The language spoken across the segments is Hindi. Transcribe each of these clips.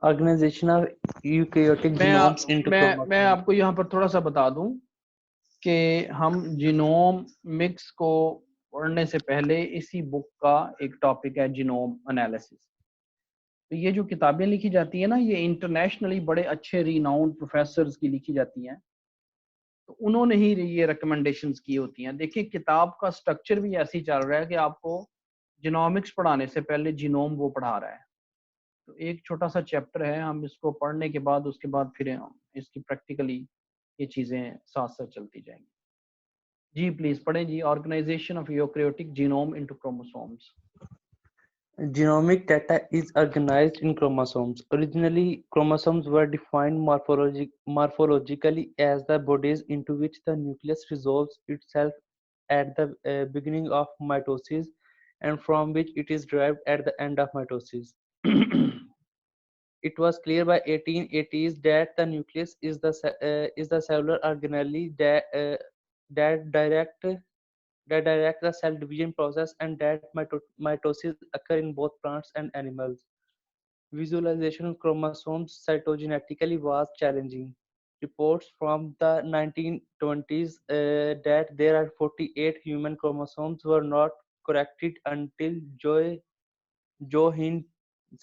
Organization of eukaryotic genomes into मैं chromosomes. आपको यहाँ पर थोड़ा सा बता दूं कि हम जीनोम मिक्स को पढ़ने से पहले इसी बुक का एक टॉपिक है जीनोम एनालिसिस। तो ये जो किताबें लिखी जाती है ना, ये इंटरनेशनली बड़े अच्छे रिनाउंड प्रोफेसर्स की लिखी जाती हैं, तो उन्होंने ही ये रिकमेंडेशंस की होती हैं। देखिए किताब का स्ट्रक्चर भी ऐसे ही चल रहा है कि आपको जीनोमिक्स पढ़ाने से पहले जीनोम वो पढ़ा रहा है। तो एक छोटा सा चैप्टर है, हम इसको पढ़ने के बाद उसके बाद फिर हम इसकी प्रैक्टिकली ये चीज़ें साथ साथ चलती जाएंगी। जी प्लीज पढ़ें जी। Organisation of eukaryotic genome into chromosomes. Genomic data is organized in chromosomes. Originally, chromosomes were defined morphologically as the bodies into which the nucleus resolves itself at the beginning of mitosis and from which it is derived at the end of mitosis. It was clear by 1880s that the nucleus is the cellular organelle that direct the cell division process and that mitosis occur in both plants and animals. Visualization of chromosomes cytogenetically was challenging. Reports from the 1920s that there are 48 human chromosomes were not corrected until जोहिन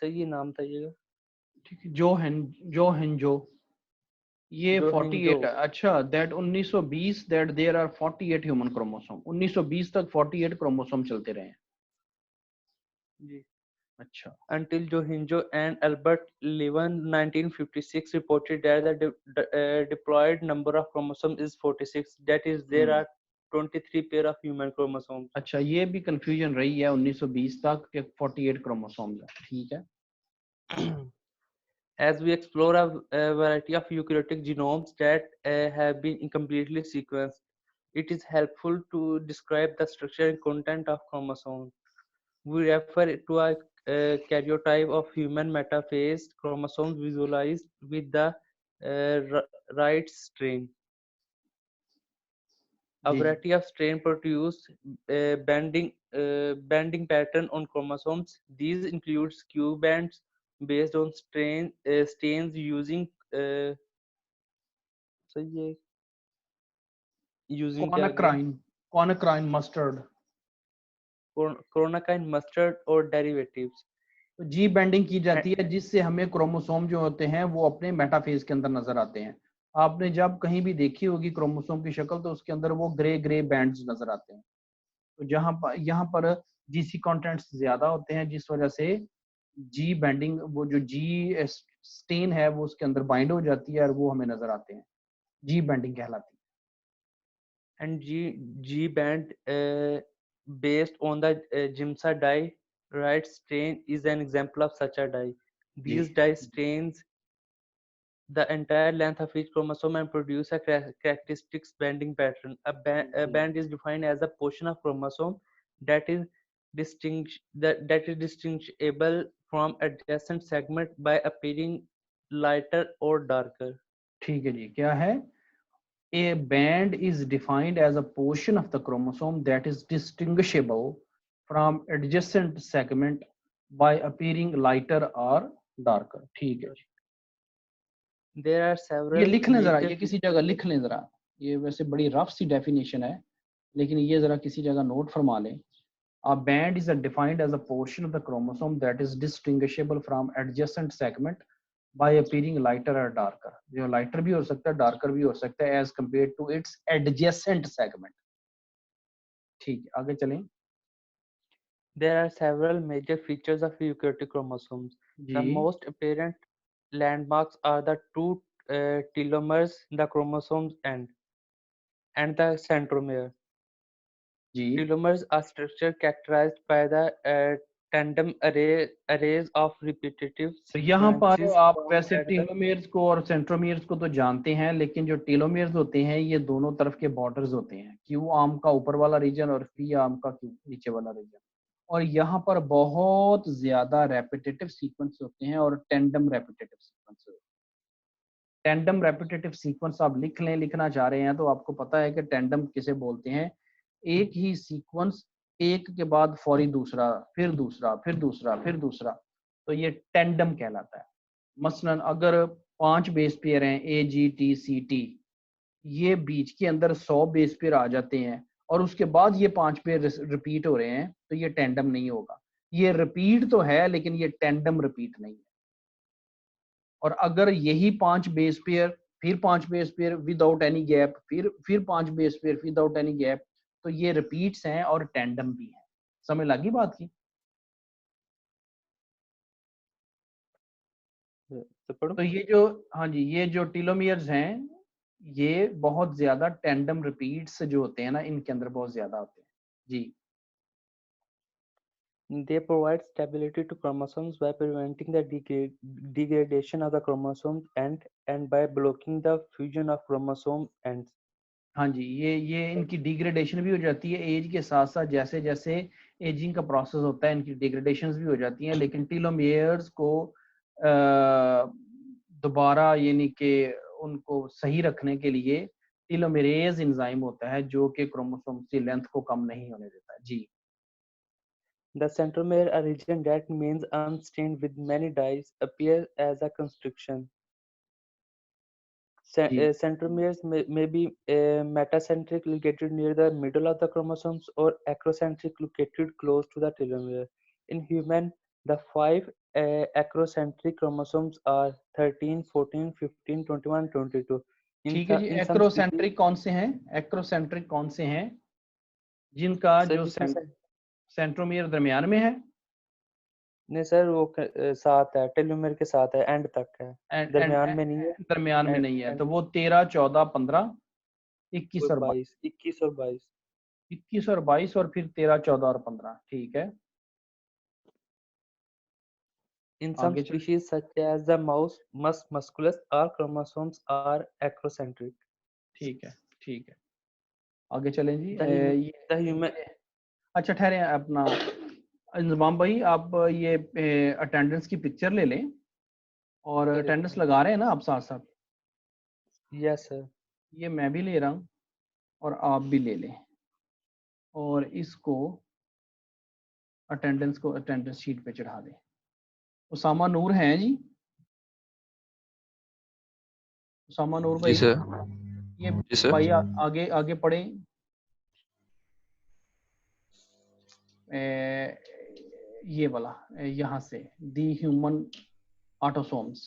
सही ये नाम था ये ठीक है, जो ये 48 है। अच्छा, that 1920 that there are 48 human chromosome. 1920 तक 48 क्रोमोसोम चलते रहे हैं जी। अच्छा। Until Johinjo and Albert Levin 1956 reported that the diploid number of chromosomes is 46. That is, there are 23 pair of human chromosomes. अच्छा, ये भी कंफ्यूजन रही है 1920 तक कि 48 क्रोमोसोम्स है। ठीक है। As we explore a variety of eukaryotic genomes that have been incompletely sequenced, it is helpful to describe the structure and content of chromosomes. We refer to a karyotype of human metaphase chromosomes visualized with the right strain. A variety of strain produce banding pattern on chromosomes. These include skew bands based on stains using quinacrine mustard, quinacrine mustard और डेरिवेटिव्स। तो जी बैंडिंग की जाती है जिससे हमें क्रोमोसोम जो होते हैं वो अपने मेटाफेज के अंदर नजर आते हैं। आपने जब कहीं भी देखी होगी क्रोमोसोम की शक्ल, तो उसके अंदर वो ग्रे ग्रे बैंड्स नजर आते हैं। तो जहां पर यहाँ पर जीसी कंटेंट्स ज्यादा होते हैं, जिस वजह से जी बैंडिंग, वो जो जी स्टेन है वो उसके अंदर बाइंड हो जाती है और वो हमें नजर आते हैं, जी बैंडिंग कहलाती है। And ji band based on the Gimsa dye, right strain is an example of such a dye. These dye strains the entire length of each chromosome and produce a characteristic banding pattern. A band is defined as a portion of chromosome that is distinguishable from adjacent segment by appearing lighter or darker. ठीक है जी, क्या है? A band is defined as a portion of the chromosome that is distinguishable from adjacent segment by appearing lighter or darker. ठीक है जी। There are several ये लिख लें जरा, ये किसी जगह लिख लें जरा। ये वैसे बड़ी रफ सी डेफिनेशन है, लेकिन ये जरा किसी जगह नोट फरमा लें। A band is defined as a portion of the chromosome that is distinguishable from adjacent segment by appearing lighter or darker. जो lighter भी हो सकता है, darker भी हो सकता है as compared to its adjacent segment. ठीक है, आगे चलें। There are several major features of eukaryotic chromosomes. The most apparent landmarks are the two telomeres, the chromosome's end, and the centromere. Telomeres are structure characterized by the tandem arrays of repetitive तो यहाँ पर sequences आप found वैसे at the टेलोमेयर्स को और सेंट्रोमेयर्स को तो जानते हैं, लेकिन जो टेलोमेयर्स होते हैं ये दोनों तरफ के बॉर्डर्स होते हैं, क्यू आर्म का ऊपर वाला रीजन और पी आर्म का नीचे वाला रीजन। और यहाँ पर बहुत ज्यादा रेपिटेटिव सीक्वेंस होते हैं और टेंडम रेपिटेटिव सीक्वेंस होते हैं। टेंडम रेपिटेटिव सीक्वेंस आप लिख लें, लिखना चाह रहे हैं तो आपको पता है कि टेंडम किसे बोलते हैं। एक ही सीक्वेंस, एक के बाद फौरी दूसरा, फिर दूसरा, फिर दूसरा, फिर दूसरा। तो ये टेंडम कहलाता है। मसलन अगर 5 बेस पेयर हैं AGTCT, ये बीच के अंदर 100 बेस पेयर आ जाते हैं और उसके बाद ये 5 पेयर रिपीट हो रहे हैं, तो ये टेंडम नहीं होगा। ये रिपीट तो है लेकिन ये टेंडम रिपीट नहीं है। और अगर यही 5 बेस पेयर, फिर 5 base pair without any gap, फिर 5 base pair without any gap, तो ये रिपीट्स हैं और टेंडम भी है। समझ लगी बात की? तो पढ़ो। तो ये जो, हाँ जी, ये जो टीलोमियर्स हैं ये बहुत ज्यादा टेंडम रिपीट्स जो होते हैं ना, इनके अंदर बहुत ज्यादा होते हैं जी। They provide stability to chromosomes by preventing the degradation of the chromosomes and by blocking the fusion of chromosome ends. हाँ जी, ये इनकी डिग्रेडेशन भी हो जाती है एज के साथ साथ। जैसे जैसे एजिंग का प्रोसेस होता है इनकी डिग्रेडेशंस भी हो जाती हैं, लेकिन टीलोमियर्स को दोबारा यानी कि उनको सही रखने के लिए टीलोमेरेज एंजाइम होता है जो कि क्रोमोसोम की लेंथ को कम नहीं होने देता है जी। The centromere, a region that remains unstained with many dyes, appears as a constriction. Ji Centromeres may be metacentric, located near the middle of the chromosomes, or acrocentric, located close to the telomere. In human, the 5 acrocentric chromosomes are 13, 14, 15, 21, 22. ठीक है जी। In some species, एक्रोसेंट्रिक कौन से हैं? एक्रोसेंट्रिक कौन से हैं जिनका सर जो जिसमें से सेंट्रोमियर दरमियान में है? नहीं सर, वो साथ है, टेलोमेर के साथ है, एंड तक है, एंड दरमियान में नहीं है। दरमियान में एंड नहीं है, एंड तो वो 13, 14, 15, 21 और और 22। 22, 21 और 22। 21 और 22 और फिर 13, 14 और 15। ठीक है, In some आगे चले। species, such as the mouse mus musculus, all chromosomes are acrocentric. ठीक है, ठीक है, आगे चलें जी। The hum the human ये अच्छा ठहरे अपना इंजमाम भाई, आप ये अटेंडेंस की पिक्चर ले लें और सर एक अटेंडेंस मिनट। लगा रहे हैं ना आप साथ साथ? Yes sir। ये मैं भी ले रहा हूँ और आप भी ले लें, और इसको अटेंडेंस को अटेंडेंस शीट पे चढ़ा दें। उसामा नूर हैं जी? उसामा नूर जी भाई, सर। ये जी सर। भाई आगे आगे पढ़े। ये वाला यहाँ से दी ह्यूमन ऑटोसोम्स,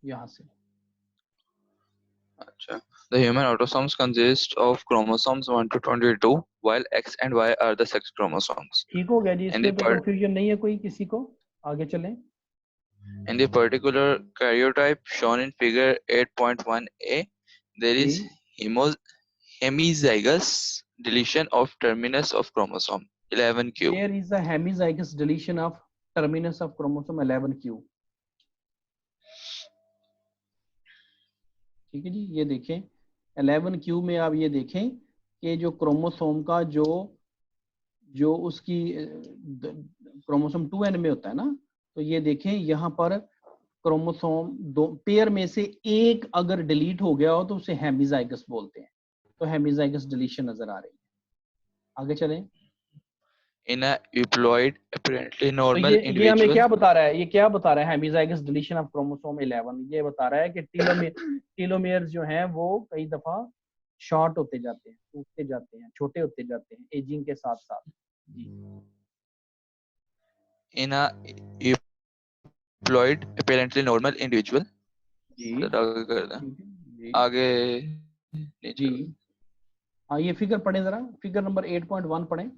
यहाँ से। अच्छा, the human autosomes consist of chromosomes 1 to 22, while X and Y are the sex chromosomes. ठीक हो गया जी, In the इसमें तो कंफ्यूजन नहीं है कोई किसी को। आगे चलें। in the particular karyotype shown in figure 8.1a, there जी, is hemizygous deletion of terminus of chromosome 11q. There is a hemizygous deletion of terminus of chromosome 11q। ठीक है जी, ये देखें 11q में आप ये देखें कि जो क्रोमोसोम का जो जो उसकी क्रोमोसोम 2n में होता है ना, तो ये देखें यहाँ पर क्रोमोसोम दो पेयर में से एक अगर डिलीट हो गया हो तो उसे हेमिजाइगस बोलते हैं। तो हेमिजाइगस डिलीशन नजर आ रही है। आगे चलें। In a euploid, apparently तो normal ये हमें individual, क्या बता रहा है? ये क्या बता रहा है? हेमिजाइगस डिलीशन ऑफ क्रोमोसोम 11 ये बता रहा है कि टीलोमेयर जो हैं वो कई दफा शॉर्ट होते जाते हैं, टूटते जाते हैं, छोटे होते जाते हैं एजिंग के साथ साथ जी। in a euploid, apparently normal individual, जी आगे कर दें, जी आगे जी। नीचे हाँ, ये फिगर पढ़ें जरा, फिगर नंबर 8.1 पढ़ें।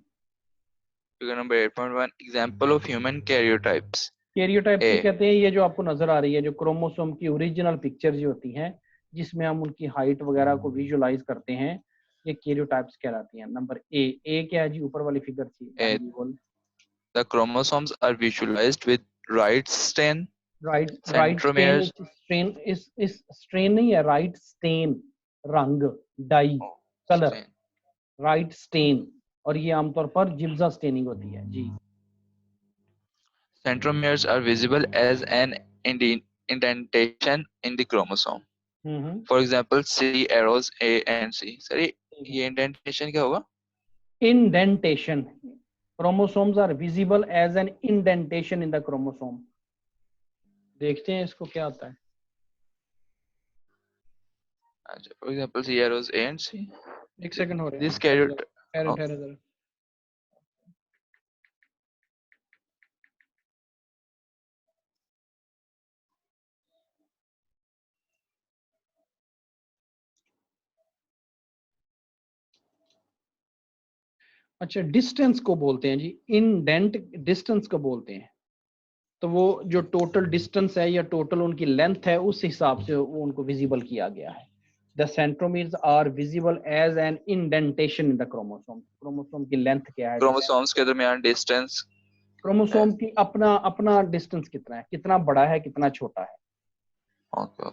figure number 8.1, example of human karyotypes. कैरियोटाइप्स को A, कहते हैं ये जो आपको नजर आ रही है, जो क्रोमोसोम की ओरिजिनल पिक्चर जो होती हैं जिसमें हम उनकी हाइट वगैरह को विजुअलाइज करते हैं, ये कैरियोटाइप्स कहलाती हैं। नंबर ए क्या है जी? ऊपर वाली फिगर थी। हाँ A, जी बोल। the chromosomes are visualized with right stain, right stain, centromeres, इस स्ट्रेन नहीं है, राइट स्टेन, रंग, dye, oh, colour, stain. Right stain. और ये आमतौर पर जिब्जा स्टेनिंग होती है जी। Centromeres are visible as an indentation in the chromosome. For example, see arrows A and C. Sorry, ये indentation क्या होगा? Indentation. Chromosomes are visible as an indentation in the chromosome. देखते हैं इसको क्या आता है। For example, C arrows A and C. एक सेकंड हो रहे हैं, This carried. ठहरे ठहरे जरा। अच्छा, डिस्टेंस को बोलते हैं जी, इंडेंट डिस्टेंस को बोलते हैं। तो वो जो टोटल डिस्टेंस है या टोटल उनकी लेंथ है, उस हिसाब से वो उनको विजिबल किया गया है। The centromeres are visible as an indentation in the chromosome. Chromosome की लेंथ क्या है? क्रोमोसोम्स के दरमियान डिस्टेंस। क्रोमोसोम की अपना अपना डिस्टेंस कितना है, कितना बड़ा है, कितना छोटा है। Okay.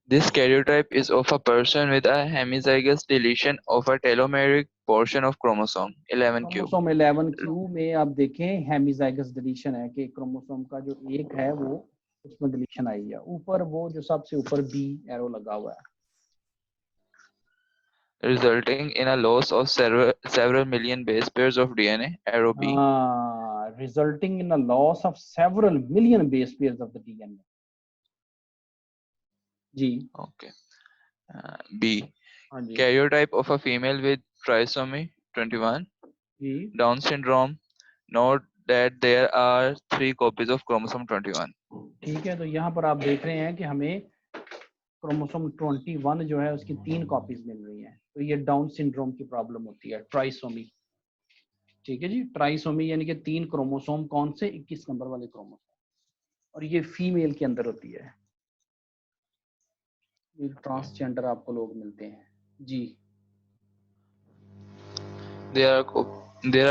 This karyotype is of a person with a hemizygous deletion of a telomeric portion of chromosome 11q. Chromosome 11q में आप देखें हेमिजाइगस डिलीशन है कि क्रोमोसोम का जो एक है वो उसमें डिलीशन आई है। ऊपर वो जो सबसे ऊपर बी एरो लगा हुआ है, resulting in a loss of several million base pairs of DNA, arrow B. Resulting in a loss of several million base pairs of the DNA. Ji. Okay. B. Karyotype of a female with trisomy 21. Ji. Down syndrome. Note that there are 3 copies of chromosome 21. ठीक है, तो यहाँ पर आप देख रहे हैं कि हमें क्रोमोसोम 21 जो है उसकी 3 कॉपीज मिल रही हैं। तो ये डाउन सिंड्रोम की प्रॉब्लम होती है, ट्राइसोमी। ठीक है जी, ट्राइसोमी यानी कि 3 क्रोमोसोम, कौन से? 21 नंबर वाले क्रोमोसोम, और ये फीमेल के अंदर होती है। ये ट्रांसजेंडर आपको लोग मिलते हैं जी। There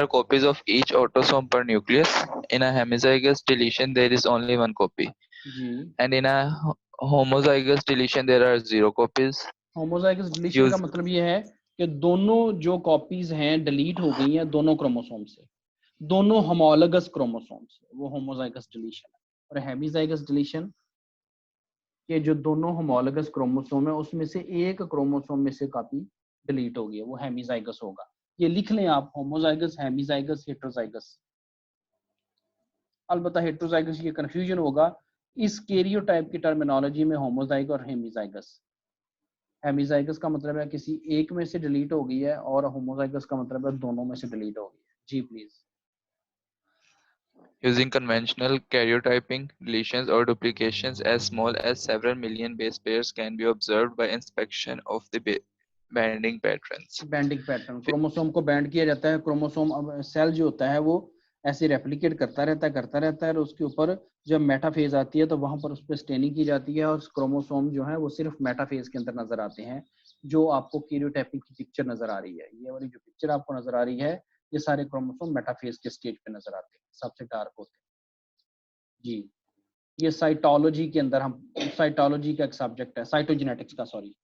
are copies of each autosome per nucleus. In a hemizygous deletion, there is only 1 copy. जी। And in a homozygous deletion, there are 0 copies. Homozygous deletion का मतलब ये है कि दोनों जो कॉपीज हैं डिलीट हो गई हैं दोनों क्रोमोसोम से, दोनों होमोलॉगस क्रोमोसोम से, वो होमोजाइगस डिलीशन है। और हेमिजाइगस डिलीशन के जो दोनों होमोलॉगस क्रोमोसोम है उसमें से एक क्रोमोसोम में से कॉपी डिलीट हो गई है, वो हेमिजाइगस होगा। ये लिख लें आप, होमोजाइगस, हेमिजाइगस, हेटेरोजाइगस। अलबत्ता हेटेरोजाइगस ये कंफ्यूजन होगा इस कैरियोटाइप की टर्मिनोलॉजी में, होमोजाइग और हेमिजाइगस। हेमिजाइगस का मतलब है किसी एक में से डिलीट हो गई है, और होमोजाइगस का मतलब है दोनों में से डिलीट हो गई है। जी please. Using conventional karyotyping, deletions or duplications as small as several million base pairs can be observed by inspection of the binding patterns. Banding pattern, chromosome को बैंड किया जाता है। क्रोमोसोम अब सेल जो होता है वो ऐसे रेप्लिकेट करता रहता है और उसके ऊपर जब मेटाफेज आती है तो वहां पर उस पर स्टेनिंग की जाती है, और क्रोमोसोम जो है वो सिर्फ मेटाफेज के अंदर नजर आते हैं। जो आपको कैरियोटाइपिंग की पिक्चर नजर आ रही है, ये वाली जो पिक्चर आपको नजर आ रही है, ये सारे क्रोमोसोम मेटाफेज के स्टेज पे नजर आते हैं, सबसे डार्क होते हैं जी। ये साइटोलॉजी के अंदर, हम साइटोलॉजी का एक सब्जेक्ट है, साइटोजेनेटिक्स का, सॉरी,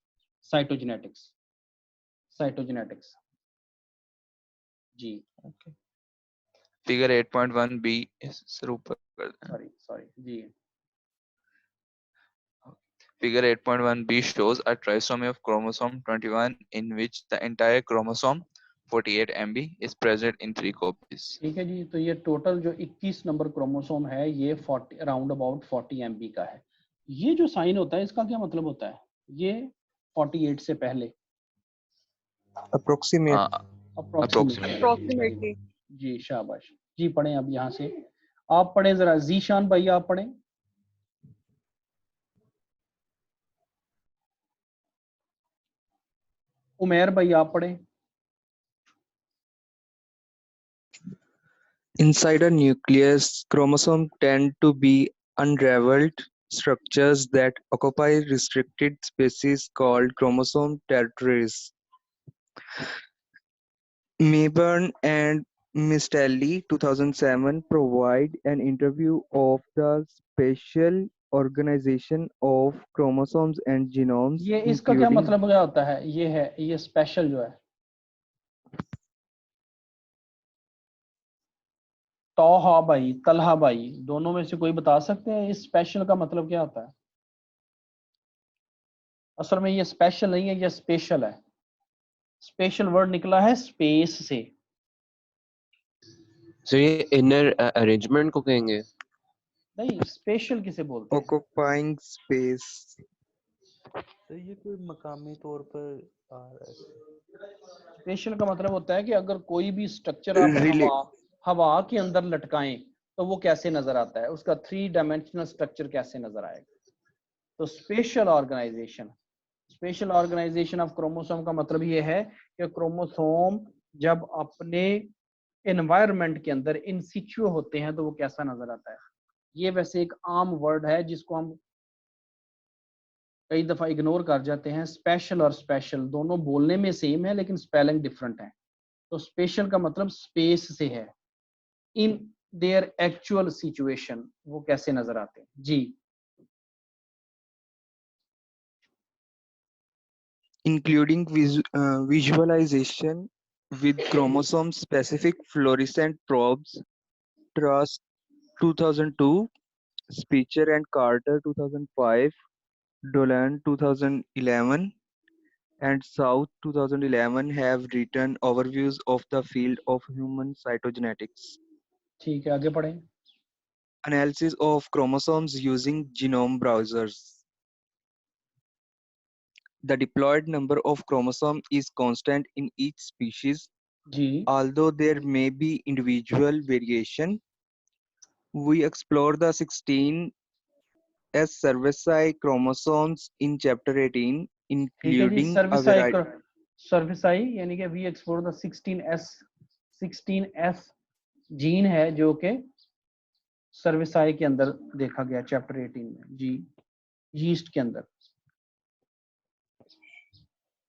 साइटोजेनेटिक्स, साइटोजेनेटिक्स जी। Okay. Figure 8.1b is sorry जी। Figure 8.1b shows a trisomy of chromosome 21 in which the entire chromosome 48 MB is present in 3 copies. ठीक है जी, तो ये टोटल जो 21 नंबर क्रोमोसोम है ये 40 अराउंड अबाउट 40 MB का है। ये जो साइन होता है इसका क्या मतलब होता है? ये 48 से पहले, अप्रोक्सीमेटली। जी शाबाश जी। पढ़ें अब यहाँ से, आप पढ़ें जरा, जीशान भाई आप पढ़ें। उमेर भाई आप पढ़ें। Inside a nucleus, chromosomes tend to be unraveled structures that occupy restricted spaces called chromosome territories. Mayburn and Mistelli 2007 provide an interview of the spatial organization of chromosomes and genomes. ये इसका क्या मतलब क्या होता है? ये है, ये स्पेशल जो है, तोहा भाई, तलहा भाई, दोनों में से कोई बता सकते हैं इस स्पेशल का मतलब क्या होता है? असल में ये स्पेशल नहीं है, ये स्पेशल है। स्पेशल वर्ड निकला है स्पेस से। सर ये इनर अरेंजमेंट को कहेंगे? नहीं, स्पेशल किसे बोलते हैं? occupying space. तो ये कोई मकामी तौर पर आ रहा है। स्पेशल का मतलब होता है कि अगर कोई भी स्ट्रक्चर आप Rela- हवा के अंदर लटकाएं तो वो कैसे नजर आता है, उसका 3 डायमेंशनल स्ट्रक्चर कैसे नजर आएगा। तो स्पेशल ऑर्गेनाइजेशन ऑफ क्रोमोसोम का मतलब ये है कि क्रोमोसोम जब अपने एनवायरनमेंट के अंदर इन सिचुए होते हैं तो वो कैसा नजर आता है। ये वैसे एक आम वर्ड है जिसको हम कई दफा इग्नोर कर जाते हैं। स्पेशल और स्पेशल दोनों बोलने में सेम है लेकिन स्पेलिंग डिफरेंट है। तो स्पेशल का मतलब स्पेस से है, इन देयर एक्चुअल सिचुएशन वो कैसे नजर आते हैं जी। including visualization with chromosome specific fluorescent probes. Truss 2002, Speicher and Carter 2005, Dolan 2011, and South 2011 have written overviews of the field of human cytogenetics. ठीक है, आगे पढ़ें। Analysis of chromosomes using genome browsers. The diploid number of chromosomes is constant in each species, ji although there may be individual variation. We explore the 16 S cerevisiae chromosomes in chapter 18, ठीक है जी। including a सर्विसाई variety. सर्विसाई यानी कि we explore the 16S gene है जो कि सर्विसाई के अंदर देखा गया चैप्टर 18 में जी, यीस्ट के अंदर।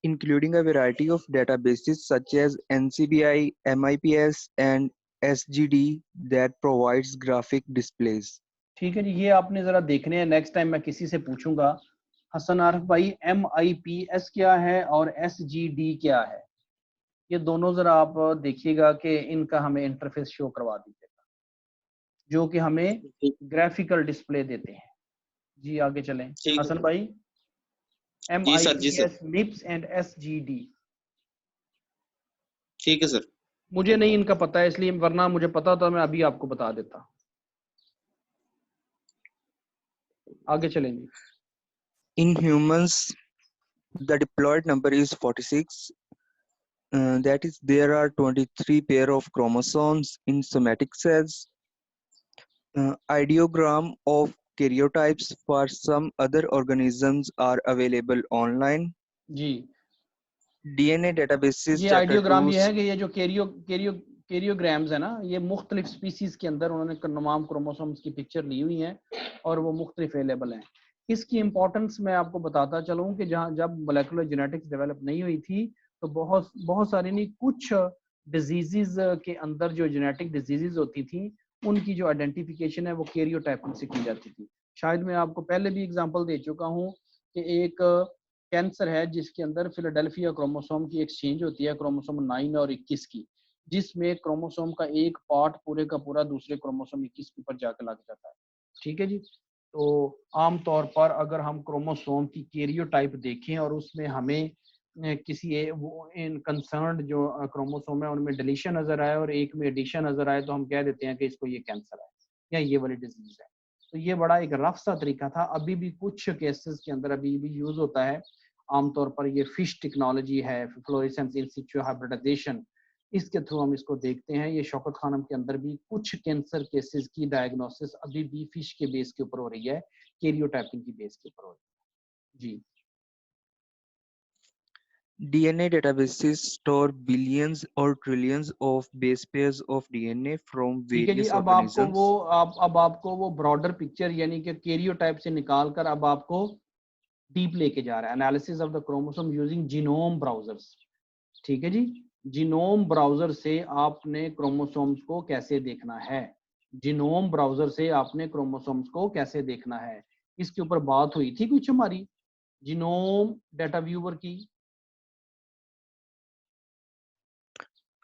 Including a variety of databases such as NCBI, MIPS, and SGD that provides graphic displays. ठीक है जी, ये आपने जरा देखने हैं। नेक्स्ट टाइम मैं किसी से पूछूंगा हसन आरिफ भाई MIPS क्या है और SGD क्या है, ये दोनों जरा आप देखिएगा कि इनका हमें इंटरफेस शो करवा दीजिएगा जो कि हमें ग्राफिकल डिस्प्ले देते हैं जी। आगे चलें हसन भाई। MIPS, MIPS and SGD। ठीक है सर। मुझे नहीं इनका पता है इसलिए, वरना मुझे पता था मैं अभी आपको बता देता। आगे चलेंगे। In humans, the diploid number is 46. That is, there are 23 pair of chromosomes in somatic cells. Ideogram of karyotypes for some other organisms are available online. जी DNA databases ये chapter आइडियोग्राम 2 ये है कि ये जो कैरियोग्राम्स है ना, ये मुख्तलिफ स्पीसीज के अंदर उन्होंने तमाम क्रोमोसोम्स की पिक्चर ली हुई है और वो मुख्तलिफ अवेलेबल हैं। इसकी इंपॉर्टेंस मैं आपको बताता चलूँ कि जहाँ जब मोलेकुलर जेनेटिक्स डेवलप नहीं हुई थी तो बहुत सारी नहीं, कुछ डिजीजेज के अंदर जो जेनेटिक डिजीजेज होती थी उनकी जो आइडेंटिफिकेशन है वो कैरियोटाइपिंग से की जाती थी। शायद मैं आपको पहले भी एग्जांपल दे चुका हूँ कि एक कैंसर है जिसके अंदर फिलाडेल्फिया क्रोमोसोम की एक्सचेंज होती है, क्रोमोसोम 9 और 21 की, जिसमें क्रोमोसोम का एक पार्ट पूरे का पूरा दूसरे क्रोमोसोम 21 के ऊपर जाकर लग जाता है। ठीक है जी। तो आमतौर पर अगर हम क्रोमोसोम की कैरियोटाइप देखें और उसमें हमें किसी वो इन कंसर्न्ड जो क्रोमोसोम है उनमें डिलीशन नजर आए और एक में एडिशन नजर आए तो हम कह देते हैं कि इसको ये कैंसर है या ये वाली डिजीज है। तो ये बड़ा एक रफ सा तरीका था, अभी भी कुछ केसेस के अंदर अभी भी यूज होता है। आमतौर पर ये फिश टेक्नोलॉजी है, फ्लोरेसेंस इन सिचु हाइब्रिडाइजेशन, इसके थ्रू हम इसको देखते हैं। ये शौकत खानम के अंदर भी कुछ कैंसर केसेस की डायग्नोसिस अभी भी फिश के बेस के ऊपर हो रही है, कैरियोटाइपिंग की बेस के ऊपर हो रही है जी। DNA databases store billions or trillions of base pairs of DNA from ठीक है जी। various अब आपको organisms. वो अब आपको वो ब्रॉडर पिक्चर यानी कि कैरियोटाइप से निकाल कर अब आपको डीप लेके जा रहा है। Analysis of the chromosome using genome browsers. ठीक है जी, जीनोम ब्राउजर से आपने क्रोमोसोम्स को कैसे देखना है, जीनोम ब्राउजर से आपने क्रोमोसोम्स को कैसे देखना है, इसके ऊपर बात हुई थी कुछ हमारी जीनोम डाटा व्यूअर की।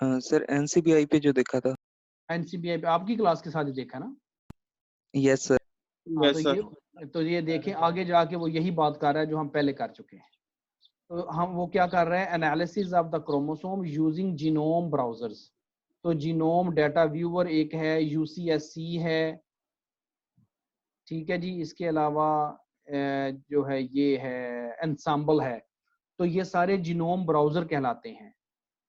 सर NCBI पे जो देखा था। एनसीबीआई पे आपकी क्लास के साथ ही देखा ना। Yes sir. हाँ तो ये देखें आगे जाके वो यही बात कर रहा है जो हम पहले कर चुके हैं। तो हम वो क्या कर रहे हैं, analysis of the chromosome using genome browsers. तो जीनोम डाटा व्यूअर एक है, UCSC है, ठीक है जी। इसके अलावा जो है ये है एंसाम्बल है, तो ये सारे जीनोम ब्राउजर कहलाते हैं।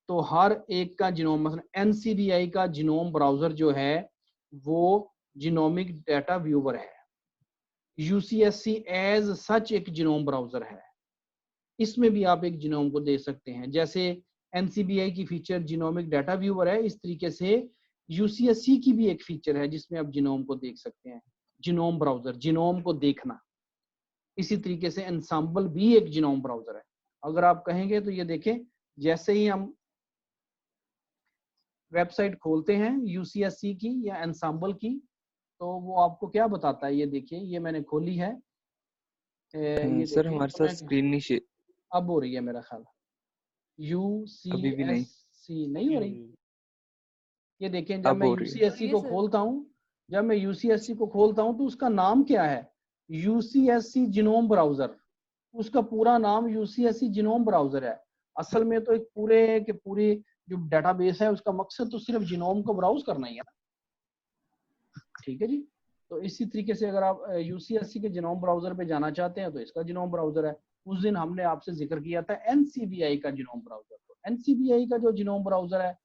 तो हर एक का जीनोम, मतलब NCBI का जीनोम ब्राउजर जो है वो जीनोमिक डाटा व्यूवर है। UCSC एज सच एक जीनोम ब्राउजर है, इसमें भी आप एक जीनोम को देख सकते हैं। जैसे NCBI की फीचर जीनोमिक डाटा व्यूवर है, इस तरीके से UCSC की भी एक फीचर है जिसमें आप जीनोम को देख सकते हैं, जीनोम ब्राउजर, जीनोम को देखना। इसी तरीके से एंसाम्बल भी एक जीनोम ब्राउजर है। अगर आप कहेंगे तो ये देखें, जैसे ही हम वेबसाइट खोलते हैं UCSC की या एंसाम्बल की, तो वो आपको क्या बताता है, ये देखिए, ये मैंने खोली है। ये सर देखिए, हमारे तो साथ स्क्रीन नहीं शेयर अब हो रही है मेरा ख्याल, अभी भी नहीं, UCSC नहीं हो रही। ये देखें, जब अब मैं हो रही है। UCSC को खोलता हूँ, जब मैं UCSC को खोलता हूँ तो उसका नाम क्या है, UCSC जीनोम ब्राउजर। उसका पूरा नाम UCSC जीनोम ब्राउजर है। असल में तो एक पूरे के पूरी जो डेटाबेस है उसका मकसद तो सिर्फ जीनोम को ब्राउज करना ही है ना। ठीक है जी। तो इसी तरीके से अगर आप UCSC के जीनोम ब्राउजर पे जाना चाहते हैं तो इसका जीनोम ब्राउजर है। उस दिन हमने आपसे जिक्र किया था NCBI का जीनोम ब्राउजर। तो NCBI का जो जीनोम ब्राउजर है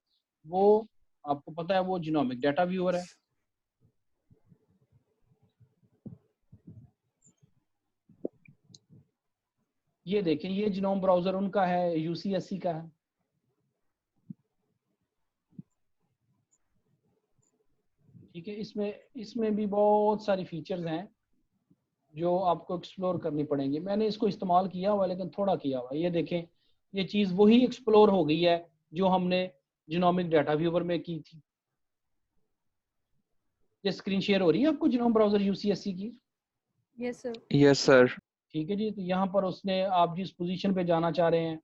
वो आपको पता है, वो जीनोमिक डाटा व्यूअर है। ये देखें, ये जीनोम ब्राउजर उनका है, UCSC का है। ठीक है, इसमें भी बहुत सारी फीचर्स हैं जो आपको एक्सप्लोर करनी पड़ेंगी। मैंने इसको इस्तेमाल किया हुआ, लेकिन थोड़ा किया हुआ। ये देखें, ये चीज़ वही एक्सप्लोर हो गई है जो हमने जीनोमिक डाटा व्यूअर में की थी। ये स्क्रीन शेयर हो रही है आपको जीनोम ब्राउजर UCSC की? Yes sir. Yes sir. ठीक है जी। तो यहाँ पर उसने, आप जिस पोजीशन पे जाना चाह रहे हैं,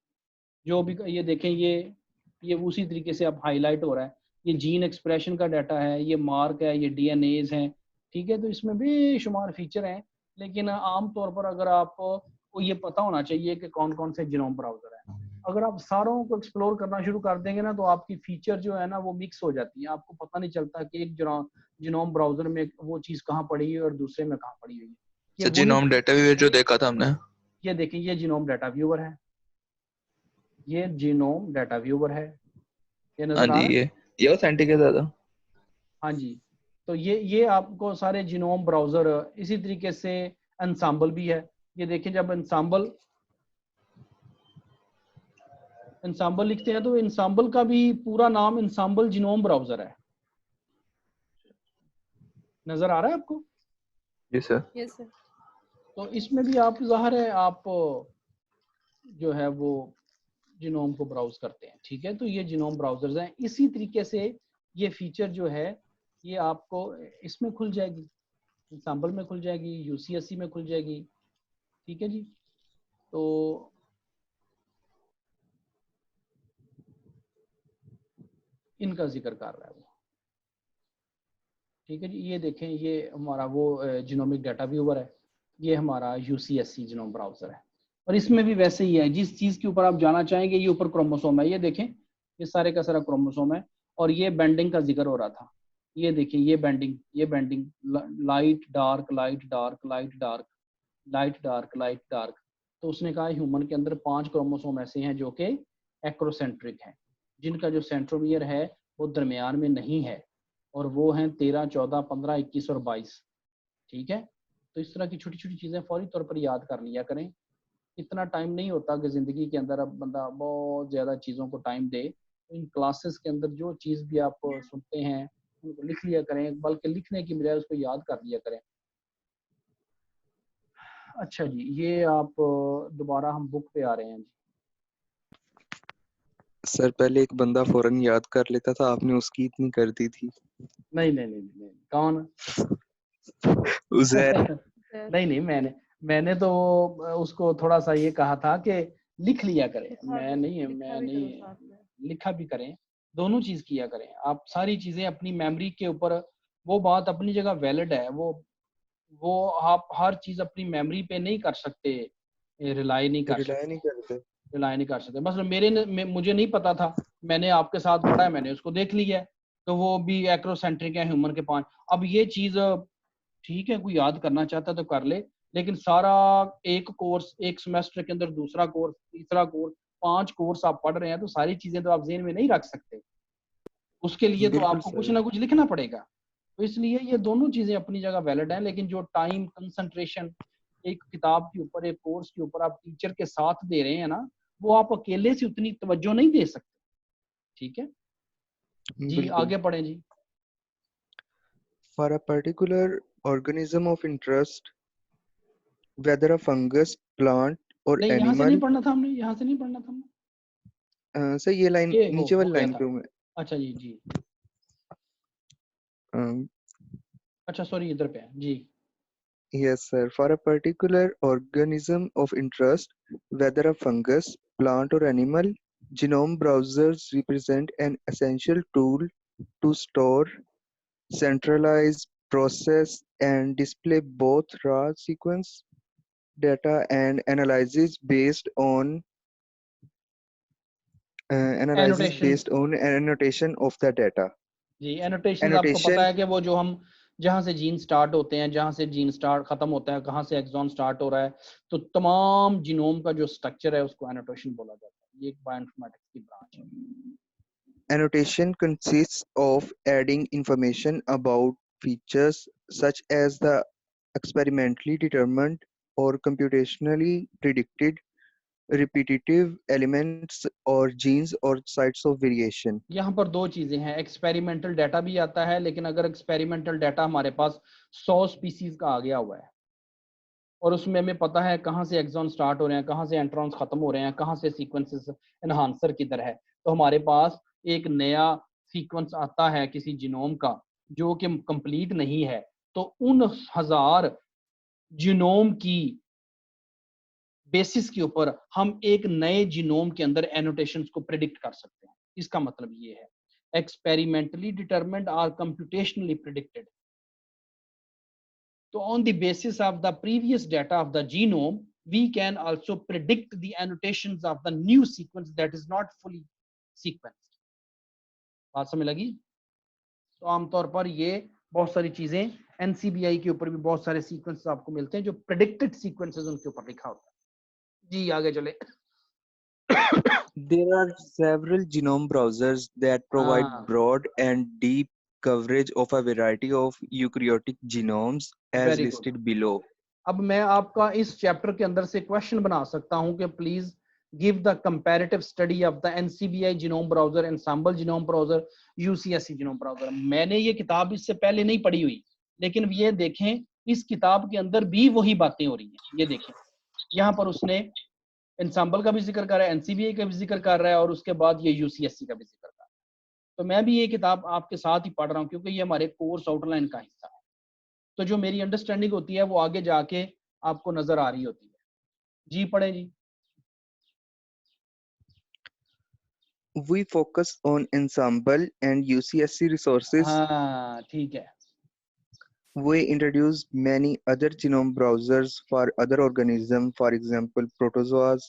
जो भी, ये देखें, ये उसी तरीके से अब हाईलाइट हो रहा है। ये जीन एक्सप्रेशन का डाटा है, ये मार्क है, ये DNAs हैं। ठीक है, तो इसमें बेशुमार फीचर हैं, लेकिन आमतौर पर अगर आपको ये पता होना चाहिए कि कौन कौन से जीनोम ब्राउजर है। अगर आप सारों को एक्सप्लोर करना शुरू कर देंगे ना, तो आपकी फीचर जो है ना वो मिक्स हो जाती है। आपको पता नहीं चलता कि एक जीनोम ब्राउजर में वो चीज़ कहाँ पड़ी है और दूसरे में कहाँ पड़ी हुई है। ये सर जीनोम डाटा व्यूअर जो देखा था हमने, ये देखिए, ये जीनोम डाटा व्यूअर है, ये जीनोम डाटा व्यूअर है, ये हाँ नजर आ रहा जी, है? ये ऑथेंटिक है दादा। हाँ जी। तो ये आपको सारे जीनोम ब्राउजर, इसी तरीके से एंसाम्बल भी है। ये देखिए, जब एंसाम्बल लिखते हैं तो एंसाम्बल का भी पूरा नाम एंसाम्बल जीनोम ब्राउजर है। नजर आ रहा है आपको? जी सर। Yes sir. तो इसमें भी आप, ज़ाहिर है, आप जो है वो जीनोम को ब्राउज करते हैं। ठीक है, तो ये जीनोम ब्राउजर्स हैं। इसी तरीके से ये फीचर जो है ये आपको इसमें खुल जाएगी, एंसाम्बल में खुल जाएगी, UCSC में खुल जाएगी। ठीक है जी। तो इनका जिक्र कर रहा है वो। ठीक है जी। ये देखें, ये हमारा वो जीनोमिक डाटा व्यूअर है, ये हमारा UCSC जीनोम ब्राउजर है। और इसमें भी वैसे ही है, जिस चीज़ के ऊपर आप जाना चाहेंगे, ये ऊपर क्रोमोसोम है। ये देखें, ये सारे का सारा क्रोमोसोम है। और ये बेंडिंग का जिक्र हो रहा था। ये देखें, ये bending, light dark, light dark, light dark, light dark, light dark. तो उसने कहा ह्यूमन के अंदर 5 क्रोमोसोम ऐसे हैं जो कि एक्रोसेंट्रिक हैं, जिनका जो सेंट्रोमियर है वो दरमियान में नहीं है, और वो हैं 13, 14, 15, 21 और 22। ठीक है, तो इस तरह की छोटी छोटी चीज़ें फौरी तौर पर याद कर लिया करें। इतना टाइम नहीं होता कि ज़िंदगी के अंदर अब बंदा बहुत ज़्यादा चीज़ों को टाइम दे। इन क्लासेस के अंदर जो चीज़ भी आप सुनते हैं उनको लिख लिया करें, बल्कि लिखने की बजाय उसको याद कर लिया करें। अच्छा जी, ये आप दोबारा हम बुक पे आ रहे हैं जी। सर पहले एक बंदा फौरन याद कर लेता था, आपने उसकी इतनी कर दी थी। नहीं, कौन? उज़ैर। नहीं, मैंने तो उसको थोड़ा सा ये कहा था कि लिख लिया करें। मैं नहीं लिखा भी करें, दोनों चीज किया करें। आप सारी चीजें अपनी मेमोरी के ऊपर, वो बात अपनी जगह वैलिड है। वो आप हर चीज अपनी मेमोरी पे नहीं कर सकते, रिलाई नहीं कर सकते। बस मुझे नहीं पता था, मैंने आपके साथ पढ़ा है, मैंने उसको देख लिया है। तो वो भी एक्रोसेंट्रिक है ह्यूमन के 5। अब ये चीज ठीक है, कोई याद करना चाहता है तो कर ले, लेकिन सारा एक कोर्स, एक सेमेस्टर के अंदर दूसरा कोर्स, तीसरा कोर्स, 5 कोर्स आप पढ़ रहे हैं, तो सारी चीजें तो आप ज़हन में नहीं रख सकते। उसके लिए तो बिल्कुल आपको कुछ सर। ना कुछ लिखना पड़ेगा। तो इसलिए ये दोनों चीजें अपनी जगह वैलिड हैं, लेकिन जो टाइम कंसंट्रेशन एक किताब के ऊपर, एक कोर्स के ऊपर आप टीचर के साथ दे रहे हैं ना, वो आप अकेले से उतनी तवज्जो नहीं दे सकते। ठीक है जी, बिल्कुल। आगे पढ़ें जी। For a particular organism of interest, whether a fungus, plant or नहीं, यहाँ से नहीं animal, पढ़ना था हमने, यहाँ से नहीं पढ़ना था हमने, सर ये लाइन ये नीचे हो वाली गया लाइन था। पे हूँ मैं। अच्छा जी जी, अम, अच्छा सॉरी, इधर पे है जी। Yes, sir. For a particular organism of interest, whether a fungus, plant, or animal, genome browsers represent an essential tool to store, centralize, process, and display both raw sequence data and analysis annotations based on annotation of the data. जी, एनोटेशंस आपको पता Annotation, है कि वो जो हम जहाँ से जीन स्टार्ट होते हैं, जहाँ से जीन स्टार्ट खत्म होता है, कहाँ से एक्सॉन स्टार्ट हो रहा है, तो तमाम जीनोम का जो स्ट्रक्चर है उसको एनोटेशन बोला जाता है। ये एक बायोइन्फॉर्मेटिक्स की ब्रांच है। Annotation consists of adding information about features such as the experimentally determined or computationally predicted repetitive elements or genes or sites of variation. यहाँ पर दो चीजें हैं, एक्सपेरिमेंटल डाटा भी आता है, लेकिन अगर एक्सपेरिमेंटल डाटा हमारे पास 100 स्पीसीज का आ गया हुआ है और उसमें हमें पता है कहाँ से एक्सॉन स्टार्ट हो रहे हैं, कहाँ से एंट्रॉन्स खत्म हो रहे हैं, कहाँ से सीक्वेंसेस एनहांसर किधर है, तो हमारे पास एक नया सीक्वेंस आता है किसी जीनोम का जो कि कंप्लीट नहीं है, तो उन 1000 जीनोम की बेसिस के ऊपर हम एक नए जीनोम के अंदर एनोटेशंस को प्रिडिक्ट कर सकते हैं। इसका मतलब ये है, एक्सपेरिमेंटली डिटरमिन्ड और computationally predicted. So on the basis of the previous data of the genome, we can also predict the annotations of the new sequence that is not fully sequenced. बात समझ लगी? तो आमतौर पर ये बहुत सारी चीजें NCBI के ऊपर भी बहुत सारे सीक्वेंसेस आपको मिलते हैं जो प्रेडिक्टेड सीक्वेंसेस उनके ऊपर लिखा होता है। जी आगे चले। There are several genome browsers that provide हाँ, broad and deep coverage of a variety of eukaryotic genomes as very good. listed below. अब मैं आपका इस चैप्टर के अंदर से क्वेश्चन बना सकता हूं कि please give the comparative study of the NCBI genome browser, ensemble genome browser, UCSC genome browser. मैंने ये किताब इससे पहले नहीं पढ़ी हुई, लेकिन ये देखें इस किताब के अंदर भी वही बातें हो रही हैं। ये देखें यहाँ पर उसने एंसेंबल का भी जिक्र कर रहा है, NCBI का भी जिक्र कर रहा है और उसके बाद ये UCSC का भी जिक्र कर रहा है। तो मैं भी ये किताब आपके साथ ही पढ़ रहा हूँ क्योंकि ये हमारे कोर्स आउटलाइन का हिस्सा है। तो जो मेरी अंडरस्टैंडिंग होती है वो आगे जाके आपको नजर आ रही होती है। जी पढ़े जी। We focus on ensemble and UCSC resources. हाँ ठीक है। We introduce many other genome browsers for other organisms, for example, protozoas,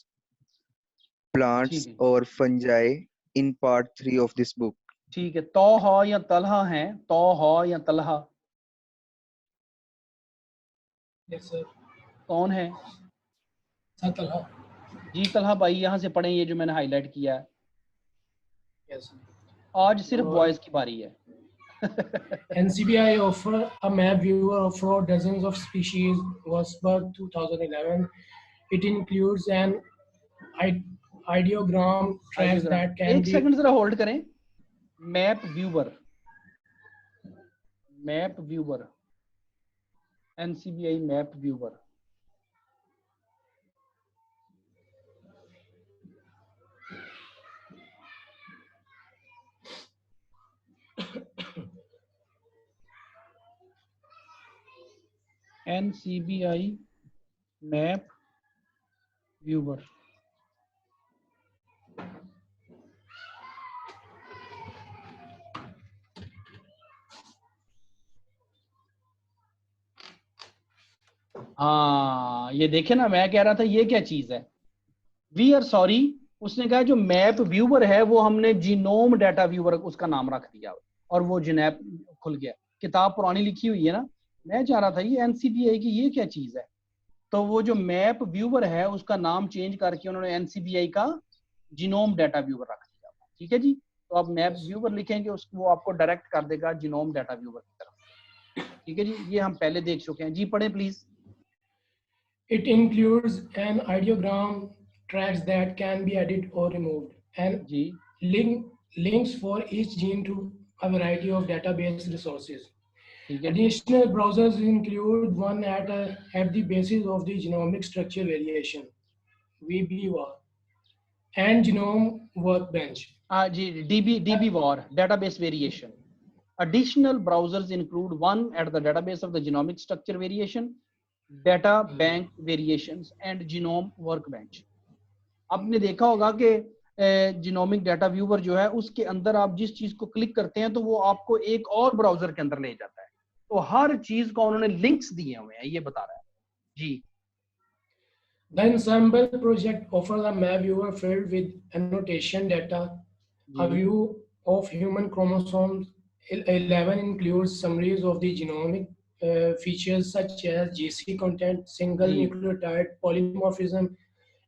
plants, ठीक है or fungi in part 3 of this book. ठीक है। तौहा या तलहा है, तौहा या तलहा? Yes sir. कौन है? तलहा। जी तलहा भाई, यहाँ से पढ़ें ये जो मैंने हाईलाइट किया है। यस। आज सिर्फ बॉयज की बारी है। NCBI offer a map viewer for dozens of species. Was birth 2011. It includes an ideogram tracks that can एक be. सेकंड जरा होल्ड करें। Map viewer, map viewer, NCBI map viewer. NCBI map viewer. हाँ ये देखे ना, मैं कह रहा था ये क्या चीज है। वी आर सॉरी, उसने कहा जो मैप व्यूवर है वो हमने जीनोम डाटा व्यूवर उसका नाम रख दिया और वो जिनैप खुल गया। किताब पुरानी लिखी हुई है ना, मैं चाह रहा था ये एनसीबीआई की ये क्या चीज है, तो वो जो मैप व्यूवर है उसका नाम चेंज करके उन्होंने एनसीबीआई का जीनोम डाटा व्यूवर रख दिया। ठीक है जी, तो आप मैप व्यूवर लिखेंगे उसको, वो आपको डायरेक्ट कर देगा जीनोम डाटा व्यूवर की तरफ। ठीक है जी, ये हम पहले देख चुके हैं जी, पढ़े please. It includes an ideogram, tracks that can be added or removed, and जी links for each gene to a variety of database resources. ठीक है, Additional browsers include one at the basis of the genomic structure variation, VBWAR, and Genome Workbench. Ji DBWAR, database variation. Additional browsers include one at the database of the genomic structure variation, data bank variations, and genome workbench. आपने देखा होगा कि जीनोमिक डाटा व्यूवर जो है उसके अंदर आप जिस चीज को क्लिक करते हैं तो वो आपको एक और ब्राउजर के अंदर ले जाता है, तो हर चीज को उन्होंने लिंक्स दिए हुए हैं, ये बता रहा है जी। The Ensemble project offers a map viewer filled with annotation data. A view of human chromosomes 11 includes summaries of the genomic features such as GC content, single nucleotide polymorphism,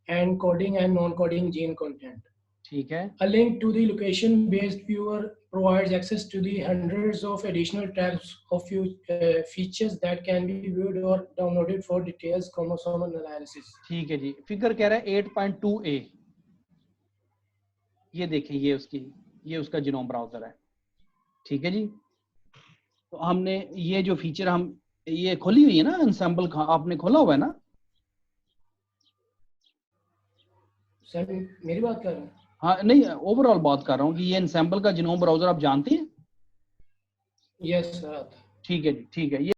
and coding and non-coding gene content. ठीक है, A link to the location-based viewer provides access to the hundreds of additional tags of features that can be viewed or downloaded for detailed chromosomal analysis. ठीक है जी। फिगर कह रहा है 8.2a, ये देखिए ये उसका जीनोम ब्राउजर है। ठीक है जी, तो हमने ये जो फीचर हम ये खोली हुई है ना एंसेंबल, आपने खोला हुआ है ना? सर मेरी बात कर रहे हैं? हाँ नहीं, ओवरऑल बात कर रहा हूँ कि ये एंसेंबल का जीनोम ब्राउजर आप जानते हैं? Yes sir. ठीक है जी, ठीक है। ये